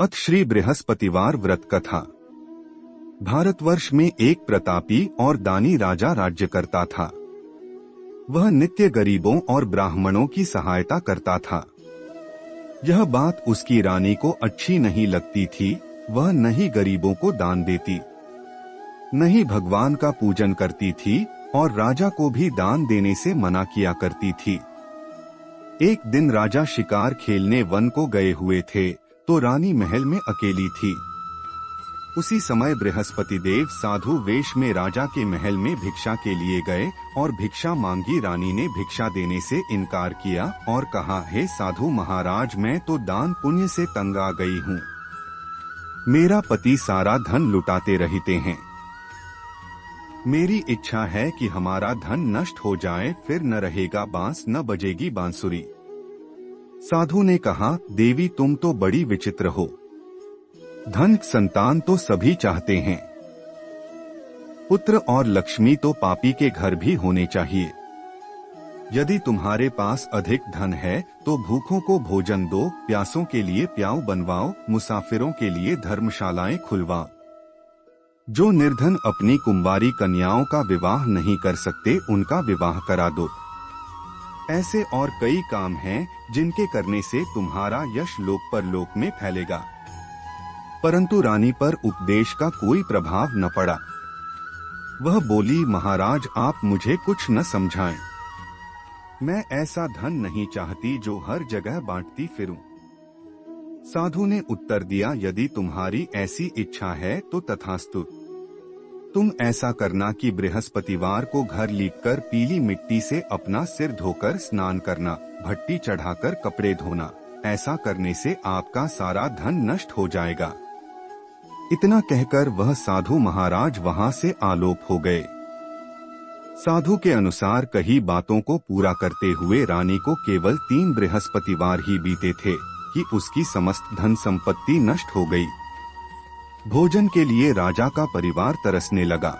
अथ श्री बृहस्पतिवार व्रत कथा। भारतवर्ष में एक प्रतापी और दानी राजा राज्य करता था। वह नित्य गरीबों और ब्राह्मणों की सहायता करता था। यह बात उसकी रानी को अच्छी नहीं लगती थी। वह न ही गरीबों को दान देती, न ही भगवान का पूजन करती थी और राजा को भी दान देने से मना किया करती थी। एक दिन राजा शिकार खेलने वन को गए हुए थे तो रानी महल में अकेली थी। उसी समय बृहस्पति देव साधु वेश में राजा के महल में भिक्षा के लिए गए और भिक्षा मांगी। रानी ने भिक्षा देने से इनकार किया और कहा, हे साधु महाराज, मैं तो दान पुण्य से तंग आ गई हूँ। मेरा पति सारा धन लुटाते रहते हैं। मेरी इच्छा है कि हमारा धन नष्ट हो जाए, फिर न रहेगा बांस न बजेगी बांसुरी। साधु ने कहा, देवी तुम तो बड़ी विचित्र हो। धन संतान तो सभी चाहते हैं, पुत्र और लक्ष्मी तो पापी के घर भी होने चाहिए। यदि तुम्हारे पास अधिक धन है तो भूखों को भोजन दो, प्यासों के लिए प्याऊ बनवाओ, मुसाफिरों के लिए धर्मशालाएं खुलवाओ। जो निर्धन अपनी कुंवारी कन्याओं का विवाह नहीं कर सकते उनका विवाह करा दो। ऐसे और कई काम हैं जिनके करने से तुम्हारा यश लोक परलोक में फैलेगा। परंतु रानी पर उपदेश का कोई प्रभाव न पड़ा। वह बोली, महाराज आप मुझे कुछ न समझाएं। मैं ऐसा धन नहीं चाहती जो हर जगह बांटती फिरूं। साधु ने उत्तर दिया, यदि तुम्हारी ऐसी इच्छा है तो तथास्तु। तुम ऐसा करना कि बृहस्पतिवार को घर लीपकर पीली मिट्टी से अपना सिर धोकर स्नान करना, भट्टी चढ़ाकर कपड़े धोना। ऐसा करने से आपका सारा धन नष्ट हो जाएगा। इतना कहकर वह साधु महाराज वहां से आलोप हो गए। साधु के अनुसार कही बातों को पूरा करते हुए रानी को केवल 3 बृहस्पतिवार ही बीते थे कि उसकी समस्त धन संपत्ति नष्ट हो गई। भोजन के लिए राजा का परिवार तरसने लगा।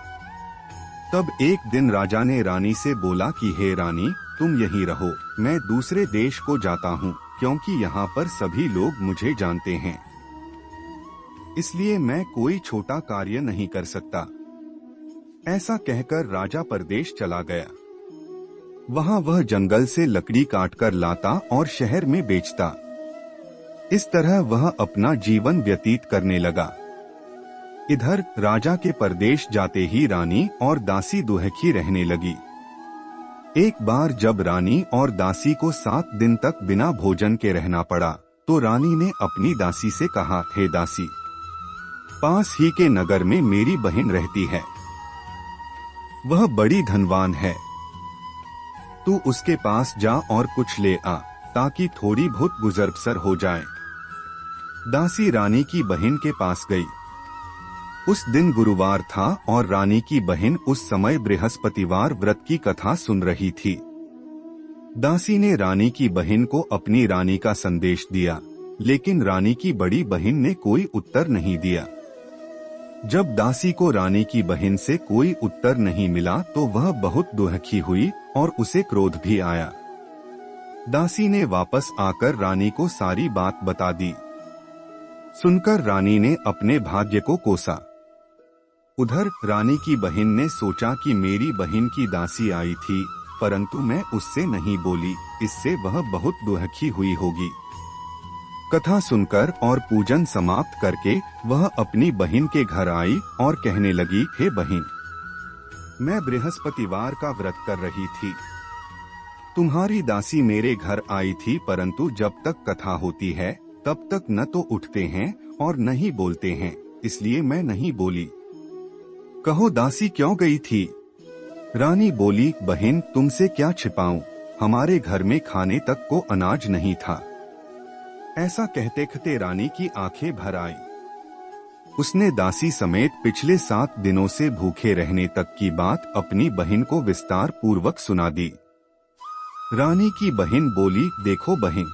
तब एक दिन राजा ने रानी से बोला कि हे रानी, तुम यहीं रहो, मैं दूसरे देश को जाता हूँ, क्योंकि यहाँ पर सभी लोग मुझे जानते हैं। इसलिए मैं कोई छोटा कार्य नहीं कर सकता। ऐसा कहकर राजा परदेश चला गया। वहाँ वह जंगल से लकड़ी काटकर लाता और शहर में बेचता। इस तरह वह अपना जीवन व्यतीत करने लगा। इधर राजा के परदेश जाते ही रानी और दासी दुहखी रहने लगी। एक बार जब रानी और दासी को 7 दिन तक बिना भोजन के रहना पड़ा तो रानी ने अपनी दासी से कहा, हे दासी, पास ही के नगर में मेरी बहन रहती है। वह बड़ी धनवान है। तू उसके पास जा और कुछ ले आ, ताकि थोड़ी बहुत गुजर बसर हो जाए। दासी रानी की बहन के पास गई। उस दिन गुरुवार था और रानी की बहन उस समय बृहस्पतिवार व्रत की कथा सुन रही थी। दासी ने रानी की बहन को अपनी रानी का संदेश दिया, लेकिन रानी की बड़ी बहन ने कोई उत्तर नहीं दिया। जब दासी को रानी की बहन से कोई उत्तर नहीं मिला तो वह बहुत दुखी हुई और उसे क्रोध भी आया। दासी ने वापस आकर रानी को सारी बात बता दी। सुनकर रानी ने अपने भाग्य को कोसा। उधर रानी की बहन ने सोचा कि मेरी बहन की दासी आई थी, परंतु मैं उससे नहीं बोली, इससे वह बहुत दुखी हुई होगी। कथा सुनकर और पूजन समाप्त करके वह अपनी बहन के घर आई और कहने लगी, हे बहन, मैं बृहस्पतिवार का व्रत कर रही थी। तुम्हारी दासी मेरे घर आई थी, परंतु जब तक कथा होती है तब तक न तो उठते हैं और न ही बोलते हैं, इसलिए मैं नहीं बोली। कहो दासी क्यों गई थी? रानी बोली, बहन तुमसे क्या छिपाऊं, हमारे घर में खाने तक को अनाज नहीं था। ऐसा कहते कहते रानी की आंखें भर आई। उसने दासी समेत पिछले 7 दिनों से भूखे रहने तक की बात अपनी बहन को विस्तार पूर्वक सुना दी। रानी की बहन बोली, देखो बहन,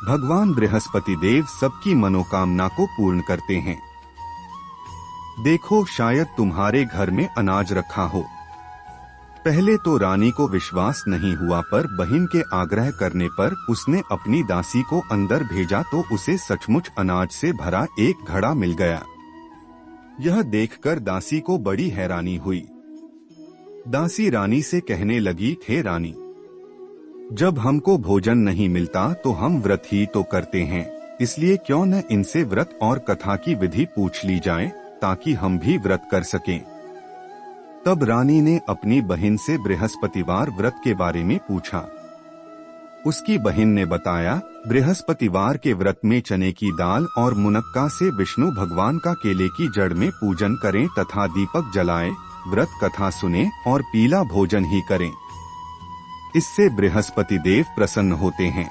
भगवान बृहस्पति देव सबकी मनोकामना को पूर्ण करते हैं। देखो शायद तुम्हारे घर में अनाज रखा हो। पहले तो रानी को विश्वास नहीं हुआ, पर बहन के आग्रह करने पर उसने अपनी दासी को अंदर भेजा तो उसे सचमुच अनाज से भरा एक घड़ा मिल गया। यह देखकर दासी को बड़ी हैरानी हुई। दासी रानी से कहने लगी, हे रानी, जब हमको भोजन नहीं मिलता तो हम व्रत ही तो करते हैं, इसलिए क्यों न इनसे व्रत और कथा की विधि पूछ ली जाए ताकि हम भी व्रत कर सकें। तब रानी ने अपनी बहन से बृहस्पतिवार व्रत के बारे में पूछा। उसकी बहन ने बताया, बृहस्पतिवार के व्रत में चने की दाल और मुनक्का से विष्णु भगवान का केले की जड़ में पूजन करें तथा दीपक जलाएं, व्रत कथा सुने और पीला भोजन ही करें। इससे बृहस्पति देव प्रसन्न होते हैं।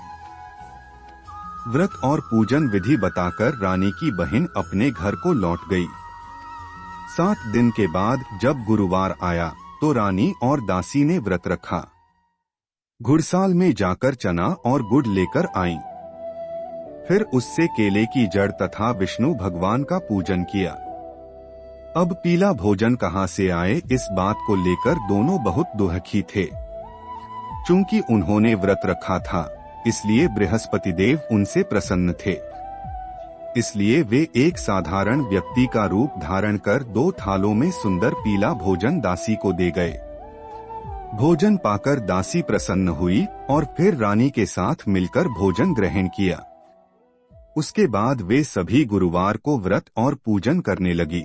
व्रत और पूजन विधि बताकर रानी की बहन अपने घर को लौट गई। 7 दिन के बाद जब गुरुवार आया तो रानी और दासी ने व्रत रखा। घुड़साल में जाकर चना और गुड़ लेकर आईं। फिर उससे केले की जड़ तथा विष्णु भगवान का पूजन किया। अब पीला भोजन कहाँ से आए, इस बात को लेकर दोनों बहुत दुखी थे। चूंकि उन्होंने व्रत रखा था, इसलिए बृहस्पति देव उनसे प्रसन्न थे। इसलिए वे एक साधारण व्यक्ति का रूप धारण कर 2 थालों में सुंदर पीला भोजन दासी को दे गए। भोजन पाकर दासी प्रसन्न हुई और फिर रानी के साथ मिलकर भोजन ग्रहण किया। उसके बाद वे सभी गुरुवार को व्रत और पूजन करने लगी।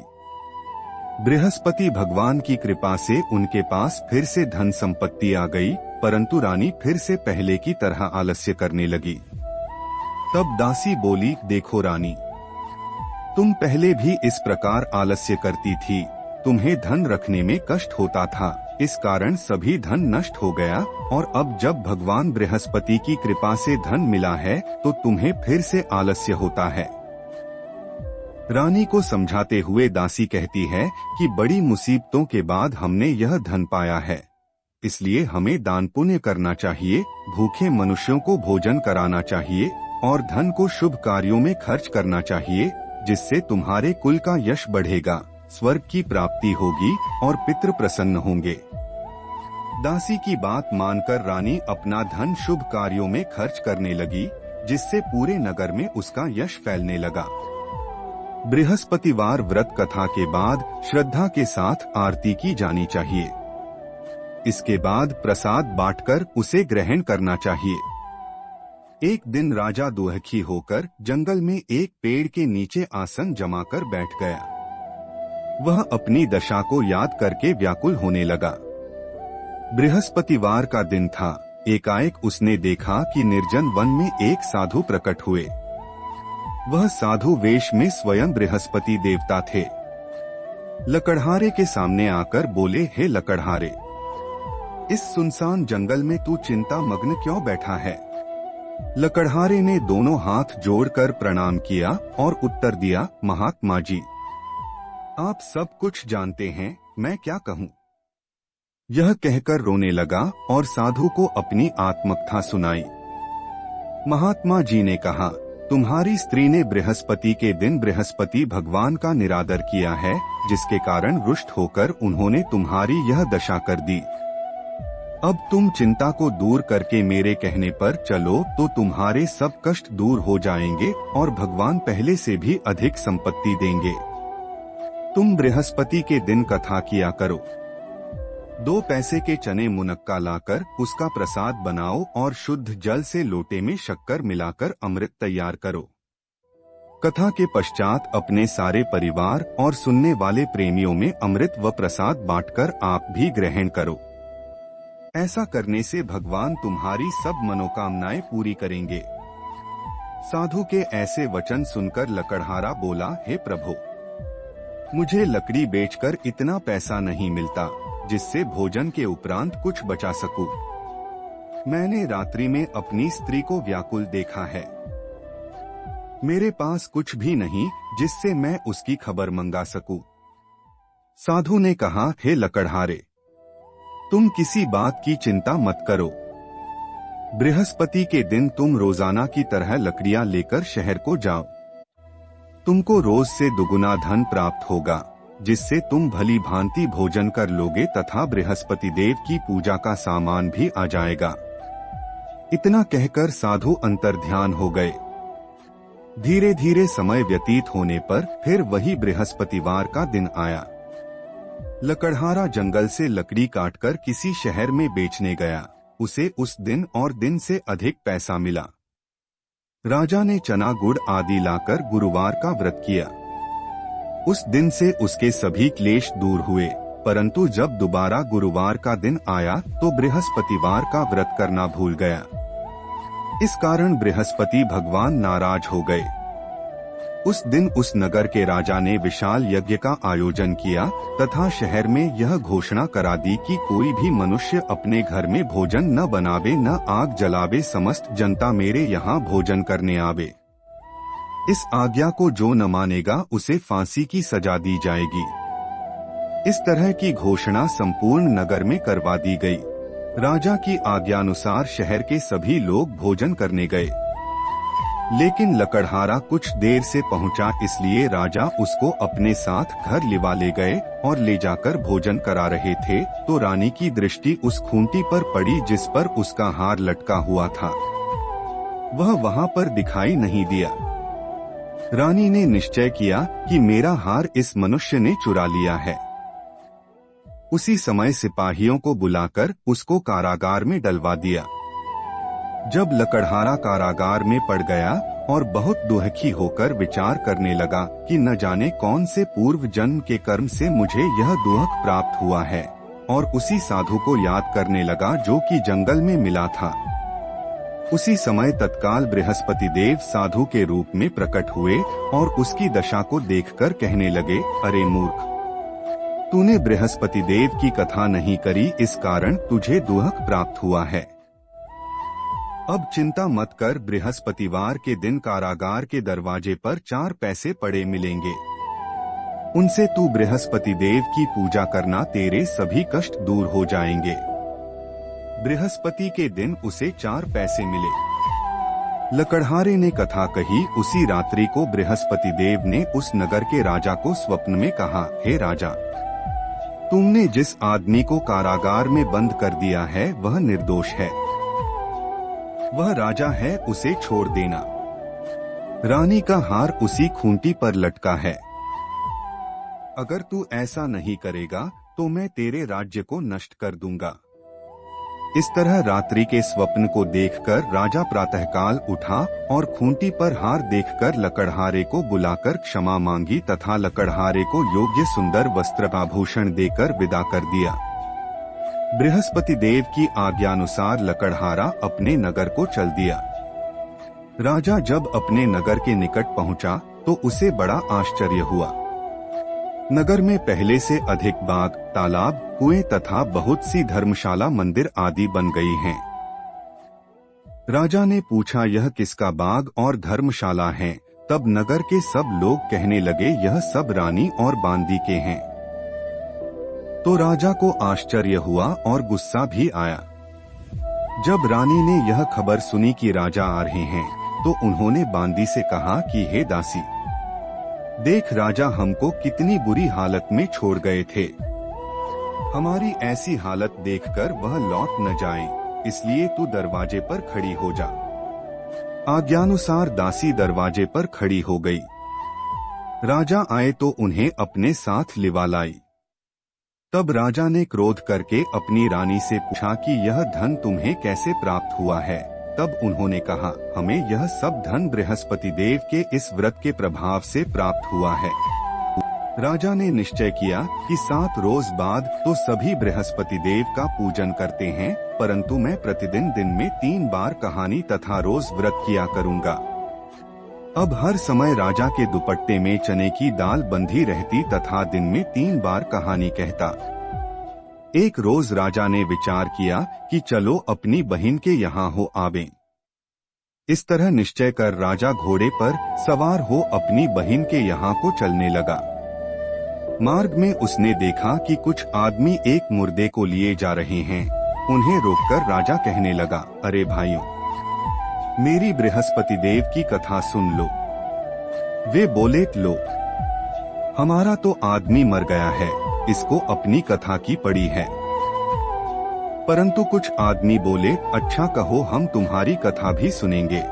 बृहस्पति भगवान की कृपा से उनके पास फिर से धन संपत्ति आ गई, परंतु रानी फिर से पहले की तरह आलस्य करने लगी। तब दासी बोली, देखो रानी, तुम पहले भी इस प्रकार आलस्य करती थी। तुम्हें धन रखने में कष्ट होता था, इस कारण सभी धन नष्ट हो गया, और अब जब भगवान बृहस्पति की कृपा से धन मिला है तो तुम्हें फिर से आलस्य होता है। रानी को समझाते हुए दासी कहती है कि बड़ी मुसीबतों के बाद हमने यह धन पाया है, इसलिए हमें दान पुण्य करना चाहिए, भूखे मनुष्यों को भोजन कराना चाहिए और धन को शुभ कार्यों में खर्च करना चाहिए, जिससे तुम्हारे कुल का यश बढ़ेगा, स्वर्ग की प्राप्ति होगी और पितृ प्रसन्न होंगे। दासी की बात मानकर रानी अपना धन शुभ कार्यों में खर्च करने लगी, जिससे पूरे नगर में उसका यश फैलने लगा। बृहस्पतिवार व्रत कथा के बाद श्रद्धा के साथ आरती की जानी चाहिए। इसके बाद प्रसाद बांटकर उसे ग्रहण करना चाहिए। एक दिन राजा दुखी होकर जंगल में एक पेड़ के नीचे आसन जमाकर बैठ गया। वह अपनी दशा को याद करके व्याकुल होने लगा। बृहस्पतिवार का दिन था। एकाएक उसने देखा कि निर्जन वन में एक साधु प्रकट हुए। वह साधु वेश में स्वयं बृहस्पति देवता थे। लकड़हारे के सामने आकर बोले, हे लकड़हारे, इस सुनसान जंगल में तू चिंता मग्न क्यों बैठा है? लकड़हारे ने दोनों हाथ जोड़कर प्रणाम किया और उत्तर दिया, महात्मा जी, आप सब कुछ जानते हैं, मैं क्या कहूँ। यह कहकर रोने लगा और साधु को अपनी आत्मकथा सुनाई। महात्मा जी ने कहा, तुम्हारी स्त्री ने बृहस्पति के दिन बृहस्पति भगवान का निरादर किया है, जिसके कारण रुष्ट होकर उन्होंने तुम्हारी यह दशा कर दी। अब तुम चिंता को दूर करके मेरे कहने पर चलो तो तुम्हारे सब कष्ट दूर हो जाएंगे और भगवान पहले से भी अधिक संपत्ति देंगे। तुम बृहस्पति के दिन कथा किया करो। 2 पैसे के चने मुनक्का लाकर उसका प्रसाद बनाओ और शुद्ध जल से लोटे में शक्कर मिलाकर अमृत तैयार करो। कथा के पश्चात अपने सारे परिवार और सुनने वाले प्रेमियों में अमृत व प्रसाद बांटकर आप भी ग्रहण करो। ऐसा करने से भगवान तुम्हारी सब मनोकामनाएं पूरी करेंगे। साधु के ऐसे वचन सुनकर लकड़हारा बोला, हे प्रभु, मुझे लकड़ी बेचकर इतना पैसा नहीं मिलता जिससे भोजन के उपरांत कुछ बचा सकूं। मैंने रात्रि में अपनी स्त्री को व्याकुल देखा है। मेरे पास कुछ भी नहीं जिससे मैं उसकी खबर मंगा सकूं। साधु ने कहा, हे लकड़हारे, तुम किसी बात की चिंता मत करो। बृहस्पति के दिन तुम रोजाना की तरह लकड़ियां लेकर शहर को जाओ। तुमको रोज से दुगुना धन प्राप्त होगा। जिससे तुम भली भांति भोजन कर लोगे तथा बृहस्पति देव की पूजा का सामान भी आ जाएगा। इतना कहकर साधु अंतर्ध्यान हो गए। धीरे धीरे समय व्यतीत होने पर फिर वही बृहस्पतिवार का दिन आया। लकड़हारा जंगल से लकड़ी काटकर किसी शहर में बेचने गया। उसे उस दिन और दिन से अधिक पैसा मिला। राजा ने चना गुड़ आदि लाकर गुरुवार का व्रत किया। उस दिन से उसके सभी क्लेश दूर हुए, परंतु जब दोबारा गुरुवार का दिन आया तो बृहस्पतिवार का व्रत करना भूल गया। इस कारण बृहस्पति भगवान नाराज हो गए। उस दिन उस नगर के राजा ने विशाल यज्ञ का आयोजन किया तथा शहर में यह घोषणा करा दी कि कोई भी मनुष्य अपने घर में भोजन न बनावे न आग जलावे, समस्त जनता मेरे यहाँ भोजन करने आवे। इस आज्ञा को जो न मानेगा उसे फांसी की सजा दी जाएगी। इस तरह की घोषणा संपूर्ण नगर में करवा दी गई। राजा की आज्ञानुसार शहर के सभी लोग भोजन करने गए, लेकिन लकड़हारा कुछ देर से पहुंचा, इसलिए राजा उसको अपने साथ घर लिवा ले गए और ले जाकर भोजन करा रहे थे तो रानी की दृष्टि उस खूंटी पर पड़ी जिस पर उसका हार लटका हुआ था। वह वहां पर दिखाई नहीं दिया। रानी ने निश्चय किया कि मेरा हार इस मनुष्य ने चुरा लिया है। उसी समय सिपाहियों को बुलाकर उसको कारागार में डलवा दिया। जब लकड़हारा कारागार में पड़ गया और बहुत दुखी होकर विचार करने लगा कि न जाने कौन से पूर्व जन्म के कर्म से मुझे यह दुख प्राप्त हुआ है, और उसी साधु को याद करने लगा जो कि जंगल में मिला था। उसी समय तत्काल बृहस्पति देव साधु के रूप में प्रकट हुए और उसकी दशा को देखकर कहने लगे, अरे मूर्ख, तूने बृहस्पति देव की कथा नहीं करी, इस कारण तुझे दुख प्राप्त हुआ है। अब चिंता मत कर, बृहस्पतिवार के दिन कारागार के दरवाजे पर 4 पैसे पड़े मिलेंगे। उनसे तू बृहस्पति देव की पूजा करना, तेरे सभी कष्ट दूर हो जाएंगे। बृहस्पति के दिन उसे 4 पैसे मिले। लकड़हारे ने कथा कही। उसी रात्रि को बृहस्पति देव ने उस नगर के राजा को स्वप्न में कहा, हे राजा, तुमने जिस आदमी को कारागार में बंद कर दिया है वह निर्दोष है। वह राजा है, उसे छोड़ देना। रानी का हार उसी खूंटी पर लटका है। अगर तू ऐसा नहीं करेगा तो मैं तेरे राज्य को नष्ट कर दूंगा। इस तरह रात्रि के स्वप्न को देखकर राजा प्रातःकाल उठा और खूंटी पर हार देखकर लकड़हारे को बुलाकर क्षमा मांगी तथा लकड़हारे को योग्य सुंदर वस्त्र आभूषण देकर विदा कर दिया। बृहस्पति देव की आज्ञानुसार लकड़हारा अपने नगर को चल दिया। राजा जब अपने नगर के निकट पहुंचा तो उसे बड़ा आश्चर्य हुआ। नगर में पहले से अधिक बाग, तालाब, कुएं तथा बहुत सी धर्मशाला, मंदिर आदि बन गई हैं। राजा ने पूछा, यह किसका बाग और धर्मशाला है? तब नगर के सब लोग कहने लगे, यह सब रानी और बांदी के हैं। तो राजा को आश्चर्य हुआ और गुस्सा भी आया। जब रानी ने यह खबर सुनी कि राजा आ रहे हैं तो उन्होंने बांदी से कहा कि हे दासी, देख राजा हमको कितनी बुरी हालत में छोड़ गए थे। हमारी ऐसी हालत देखकर वह लौट न जाए, इसलिए तू दरवाजे पर खड़ी हो जा। आज्ञानुसार दासी दरवाजे पर खड़ी हो गई। राजा आए तो उन्हें अपने साथ लिवा लाई। तब राजा ने क्रोध करके अपनी रानी से पूछा कि यह धन तुम्हें कैसे प्राप्त हुआ है? तब उन्होंने कहा, हमें यह सब धन बृहस्पति देव के इस व्रत के प्रभाव से प्राप्त हुआ है। राजा ने निश्चय किया कि 7 रोज बाद तो सभी बृहस्पति देव का पूजन करते हैं, परंतु मैं प्रतिदिन दिन में 3 बार कहानी तथा रोज व्रत किया करूँगा। अब हर समय राजा के दुपट्टे में चने की दाल बंधी रहती तथा दिन में 3 बार कहानी कहता। एक रोज राजा ने विचार किया कि चलो अपनी बहन के यहाँ हो आवें। इस तरह निश्चय कर राजा घोड़े पर सवार हो अपनी बहन के यहाँ को चलने लगा। मार्ग में उसने देखा कि कुछ आदमी एक मुर्दे को लिए जा रहे हैं। उन्हें रोककर राजा कहने लगा, अरे भाइयों, मेरी बृहस्पति देव की कथा सुन लो। वे बोले, लो, हमारा तो आदमी मर गया है, इसको अपनी कथा की पड़ी है। परंतु कुछ आदमी बोले, अच्छा कहो, हम तुम्हारी कथा भी सुनेंगे।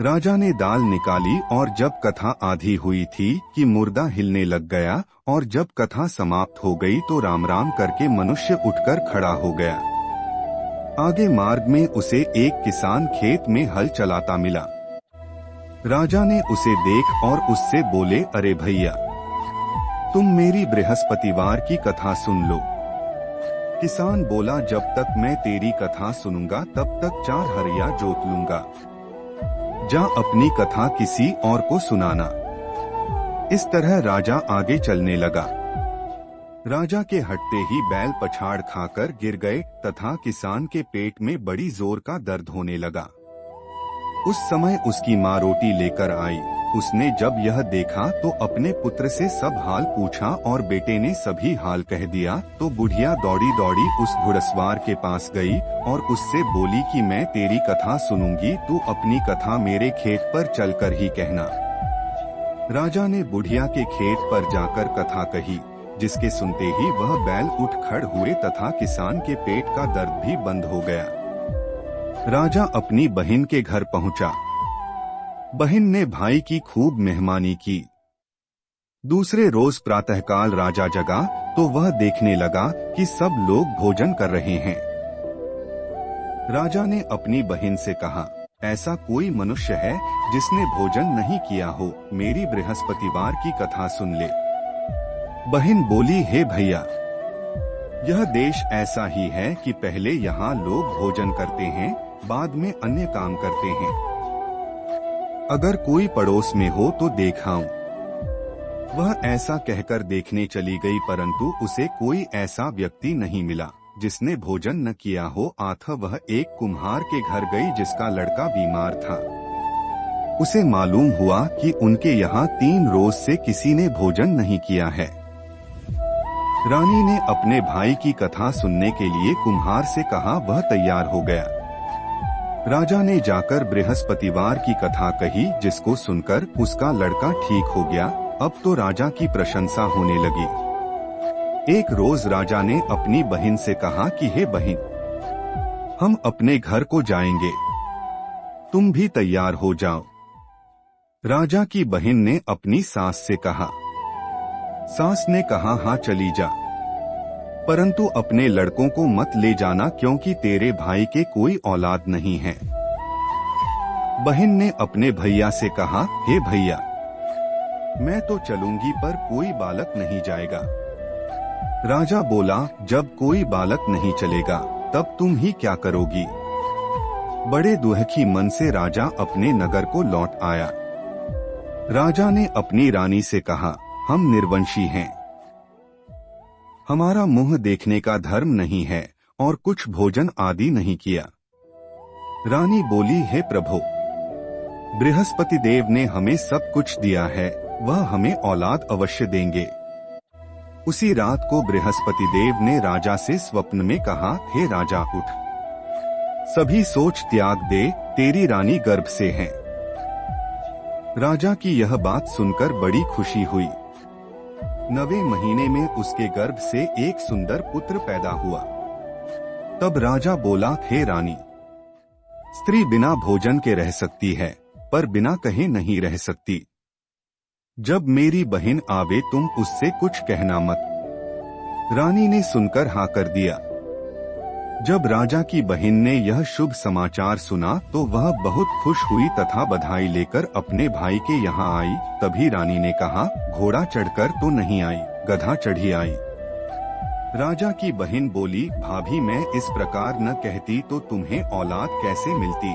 राजा ने दाल निकाली और जब कथा आधी हुई थी कि मुर्दा हिलने लग गया, और जब कथा समाप्त हो गई तो राम राम करके मनुष्य उठकर खड़ा हो गया। आगे मार्ग में उसे एक किसान खेत में हल चलाता मिला। राजा ने उसे देख और उससे बोले, अरे भैया, तुम मेरी बृहस्पतिवार की कथा सुन लो। किसान बोला, जब तक मैं तेरी कथा सुनूंगा तब तक 4 हरिया जोत लूंगा। जा अपनी कथा किसी और को सुनाना। इस तरह राजा आगे चलने लगा। राजा के हटते ही बैल पछाड़ खाकर गिर गए तथा किसान के पेट में बड़ी जोर का दर्द होने लगा। उस समय उसकी माँ रोटी लेकर आई। उसने जब यह देखा तो अपने पुत्र से सब हाल पूछा और बेटे ने सभी हाल कह दिया। तो बुढ़िया दौड़ी दौड़ी उस घुड़सवार के पास गई और उससे बोली कि मैं तेरी कथा सुनूंगी, तू अपनी कथा मेरे खेत पर चलकर ही कहना। राजा ने बुढ़िया के खेत पर जाकर कथा कही, जिसके सुनते ही वह बैल उठ खड़ हुए तथा किसान के पेट का दर्द भी बंद हो गया। राजा अपनी बहन के घर पहुंचा। बहन ने भाई की खूब मेहमानी की। दूसरे रोज प्रातःकाल राजा जगा तो वह देखने लगा कि सब लोग भोजन कर रहे हैं। राजा ने अपनी बहन से कहा, ऐसा कोई मनुष्य है जिसने भोजन नहीं किया हो, मेरी बृहस्पतिवार की कथा सुन ले। बहन बोली, हे भैया, यह देश ऐसा ही है कि पहले यहाँ लोग भोजन करते हैं, बाद में अन्य काम करते हैं। अगर कोई पड़ोस में हो तो देखाऊं। वह ऐसा कहकर देखने चली गई, परंतु उसे कोई ऐसा व्यक्ति नहीं मिला जिसने भोजन न किया हो। अतः वह एक कुम्हार के घर गई जिसका लड़का बीमार था। उसे मालूम हुआ कि उनके यहाँ 3 रोज से किसी ने भोजन नहीं किया है। रानी ने अपने भाई की कथा सुनने के लिए कुम्हार से कहा। वह तैयार हो गया। राजा ने जाकर बृहस्पतिवार की कथा कही, जिसको सुनकर उसका लड़का ठीक हो गया। अब तो राजा की प्रशंसा होने लगी। एक रोज राजा ने अपनी बहन से कहा कि हे बहन, हम अपने घर को जाएंगे, तुम भी तैयार हो जाओ। राजा की बहन ने अपनी सास से कहा। सास ने कहा, हाँ चली जा, परंतु अपने लड़कों को मत ले जाना, क्योंकि तेरे भाई के कोई औलाद नहीं है। बहन ने अपने भैया से कहा, हे भैया, मैं तो चलूंगी पर कोई बालक नहीं जाएगा। राजा बोला, जब कोई बालक नहीं चलेगा तब तुम ही क्या करोगी। बड़े दुखी मन से राजा अपने नगर को लौट आया। राजा ने अपनी रानी से कहा, हम निर्वंशी हैं, हमारा मुंह देखने का धर्म नहीं है और कुछ भोजन आदि नहीं किया। रानी बोली, हे प्रभु, बृहस्पति देव ने हमें सब कुछ दिया है, वह हमें औलाद अवश्य देंगे। उसी रात को बृहस्पति देव ने राजा से स्वप्न में कहा, हे राजा उठ, सभी सोच त्याग दे, तेरी रानी गर्भ से है। राजा की यह बात सुनकर बड़ी खुशी हुई। 9वें महीने में उसके गर्भ से एक सुंदर पुत्र पैदा हुआ। तब राजा बोला, हे रानी, स्त्री बिना भोजन के रह सकती है, पर बिना कहे नहीं रह सकती। जब मेरी बहन आवे तुम उससे कुछ कहना मत। रानी ने सुनकर हाँ कर दिया। जब राजा की बहन ने यह शुभ समाचार सुना तो वह बहुत खुश हुई तथा बधाई लेकर अपने भाई के यहाँ आई। तभी रानी ने कहा, घोड़ा चढ़कर तो नहीं आई, गधा चढ़ी आई। राजा की बहन बोली, भाभी, मैं इस प्रकार न कहती तो तुम्हें औलाद कैसे मिलती।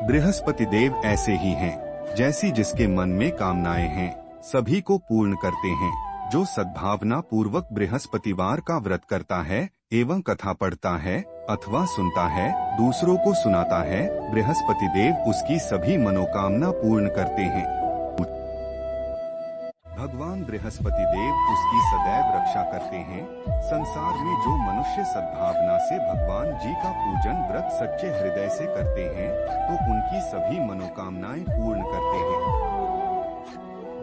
बृहस्पति देव ऐसे ही हैं, जैसी जिसके मन में कामनाएं हैं सभी को पूर्ण करते हैं। जो सद्भावना पूर्वक बृहस्पतिवार का व्रत करता है एवं कथा पढ़ता है अथवा सुनता है, दूसरों को सुनाता है, बृहस्पति देव उसकी सभी मनोकामना पूर्ण करते हैं। भगवान बृहस्पति देव उसकी सदैव रक्षा करते हैं। संसार में जो मनुष्य सद्भावना से भगवान जी का पूजन व्रत सच्चे हृदय से करते हैं तो उनकी सभी मनोकामनाएं पूर्ण करते हैं।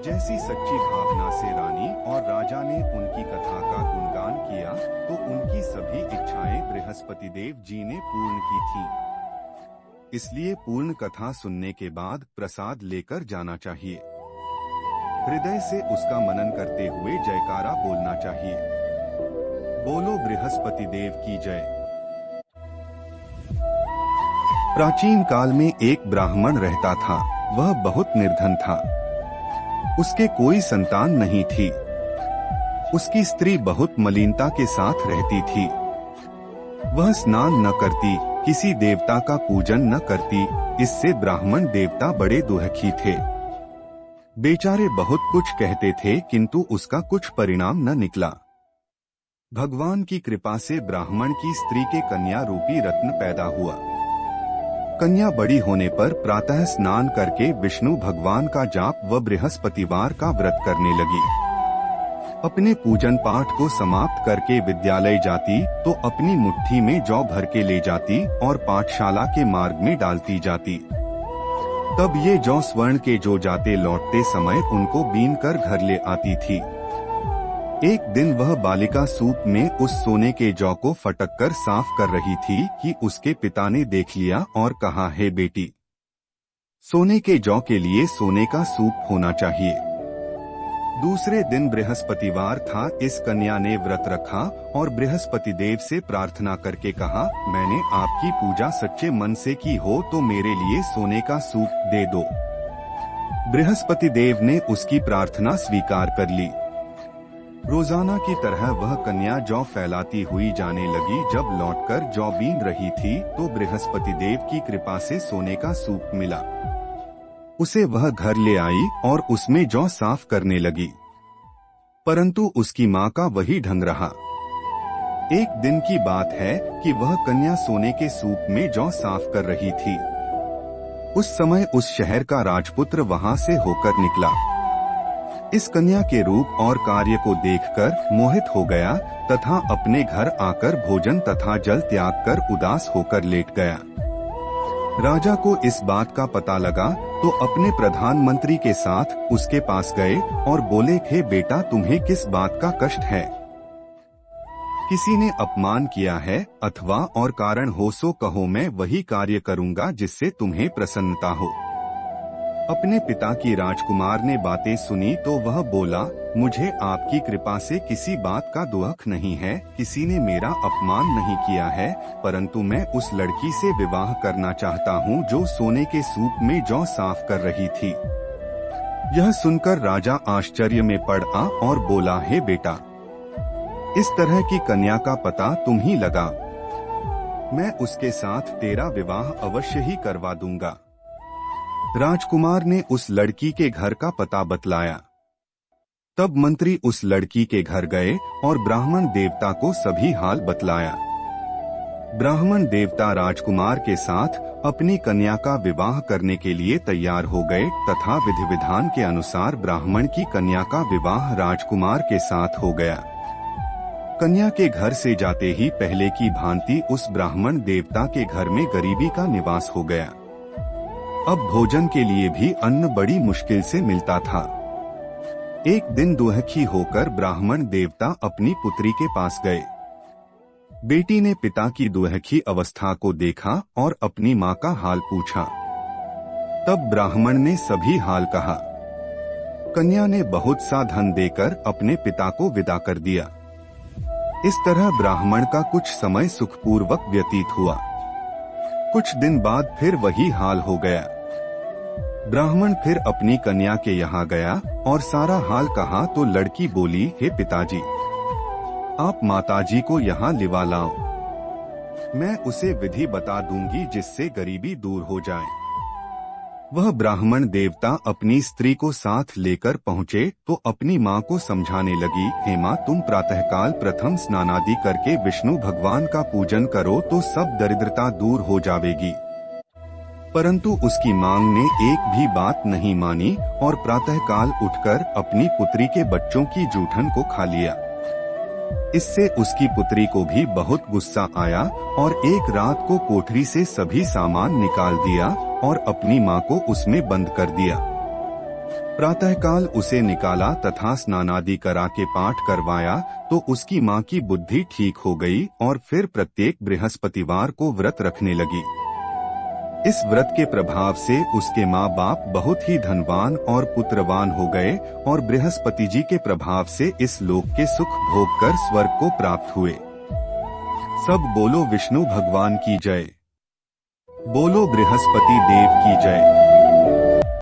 जैसी सच्ची भावना से रानी और राजा ने उनकी कथा का गुणगान किया तो उनकी सभी इच्छाएं बृहस्पति देव जी ने पूर्ण की थीं। इसलिए पूर्ण कथा सुनने के बाद प्रसाद लेकर जाना चाहिए। हृदय से उसका मनन करते हुए जयकारा बोलना चाहिए। बोलो बृहस्पति देव की जय। प्राचीन काल में एक ब्राह्मण रहता था। वह बहुत निर्धन था। उसके कोई संतान नहीं थी। उसकी स्त्री बहुत मलिनता के साथ रहती थी। वह स्नान न करती, किसी देवता का पूजन न करती। इससे ब्राह्मण देवता बड़े दुखी थे। बेचारे बहुत कुछ कहते थे किंतु उसका कुछ परिणाम न निकला। भगवान की कृपा से ब्राह्मण की स्त्री के कन्या रूपी रत्न पैदा हुआ। कन्या बड़ी होने पर प्रातः स्नान करके विष्णु भगवान का जाप व बृहस्पतिवार का व्रत करने लगी। अपने पूजन पाठ को समाप्त करके विद्यालय जाती तो अपनी मुट्ठी में जौ भर के ले जाती और पाठशाला के मार्ग में डालती जाती। तब ये जौ स्वर्ण के जो जाते लौटते समय उनको बीन कर घर ले आती थी। एक दिन वह बालिका सूप में उस सोने के जौ को फटक कर साफ कर रही थी कि उसके पिता ने देख लिया और कहा, हे बेटी, सोने के जौ के लिए सोने का सूप होना चाहिए। दूसरे दिन बृहस्पतिवार था। इस कन्या ने व्रत रखा और बृहस्पति देव से प्रार्थना करके कहा, मैंने आपकी पूजा सच्चे मन से की हो तो मेरे लिए सोने का सूप दे दो। बृहस्पति देव ने उसकी प्रार्थना स्वीकार कर ली। रोजाना की तरह वह कन्या जौ फैलाती हुई जाने लगी। जब लौटकर जौ बीन रही थी तो बृहस्पति देव की कृपा से सोने का सूप मिला। उसे वह घर ले आई और उसमें जौ साफ करने लगी, परंतु उसकी माँ का वही ढंग रहा। एक दिन की बात है कि वह कन्या सोने के सूप में जौ साफ कर रही थी। उस समय उस शहर का राजपुत्र वहां से होकर निकला। इस कन्या के रूप और कार्य को देखकर मोहित हो गया तथा अपने घर आकर भोजन तथा जल त्याग कर उदास होकर लेट गया। राजा को इस बात का पता लगा तो अपने प्रधानमंत्री के साथ उसके पास गए और बोले, हे बेटा, तुम्हें किस बात का कष्ट है? किसी ने अपमान किया है अथवा और कारण हो सो कहो, मैं वही कार्य करूंगा जिससे तुम्हें प्रसन्नता हो। अपने पिता की राजकुमार ने बातें सुनी तो वह बोला, मुझे आपकी कृपा से किसी बात का दुख नहीं है। किसी ने मेरा अपमान नहीं किया है, परंतु मैं उस लड़की से विवाह करना चाहता हूँ जो सोने के सूप में जौ साफ कर रही थी। यह सुनकर राजा आश्चर्य में पड़ा और बोला, हे बेटा, इस तरह की कन्या का पता तुम ही लगा। मैं उसके साथ तेरा विवाह अवश्य ही करवा दूंगा। राजकुमार ने उस लड़की के घर का पता बतलाया। तब मंत्री उस लड़की के घर गए और ब्राह्मण देवता को सभी हाल बतलाया। ब्राह्मण देवता राजकुमार के साथ अपनी कन्या का विवाह करने के लिए तैयार हो गए तथा विधि विधान के अनुसार ब्राह्मण की कन्या का विवाह राजकुमार के साथ हो गया। कन्या के घर से जाते ही पहले की भांति उस ब्राह्मण देवता के घर में गरीबी का निवास हो गया। अब भोजन के लिए भी अन्न बड़ी मुश्किल से मिलता था। एक दिन दुखी होकर ब्राह्मण देवता अपनी पुत्री के पास गए। बेटी ने पिता की दुखी अवस्था को देखा और अपनी माँ का हाल पूछा। तब ब्राह्मण ने सभी हाल कहा। कन्या ने बहुत सा धन देकर अपने पिता को विदा कर दिया। इस तरह ब्राह्मण का कुछ समय सुखपूर्वक व्यतीत हुआ। कुछ दिन बाद फिर वही हाल हो गया। ब्राह्मण फिर अपनी कन्या के यहाँ गया और सारा हाल कहा तो लड़की बोली, हे पिताजी, आप माताजी को यहाँ लिवा लाओ। मैं उसे विधि बता दूंगी जिससे गरीबी दूर हो जाए। वह ब्राह्मण देवता अपनी स्त्री को साथ लेकर पहुँचे तो अपनी माँ को समझाने लगी, हे माँ, तुम प्रातःकाल प्रथम स्नानादि करके विष्णु भगवान का पूजन करो तो सब दरिद्रता दूर हो जाएगी। परंतु उसकी मांग ने एक भी बात नहीं मानी और प्रातःकाल उठकर अपनी पुत्री के बच्चों की जूठन को खा लिया। इससे उसकी पुत्री को भी बहुत गुस्सा आया और एक रात को कोठरी से सभी सामान निकाल दिया और अपनी माँ को उसमें बंद कर दिया। प्रातःकाल उसे निकाला तथा स्नानादि करा के पाठ करवाया तो उसकी माँ की बुद्धि ठीक हो गई और फिर प्रत्येक बृहस्पतिवार को व्रत रखने लगी। इस व्रत के प्रभाव से उसके माँ बाप बहुत ही धनवान और पुत्रवान हो गए और बृहस्पति जी के प्रभाव से इस लोक के सुख भोग कर स्वर्ग को प्राप्त हुए। सब बोलो विष्णु भगवान की जय, बोलो बृहस्पति देव की जय।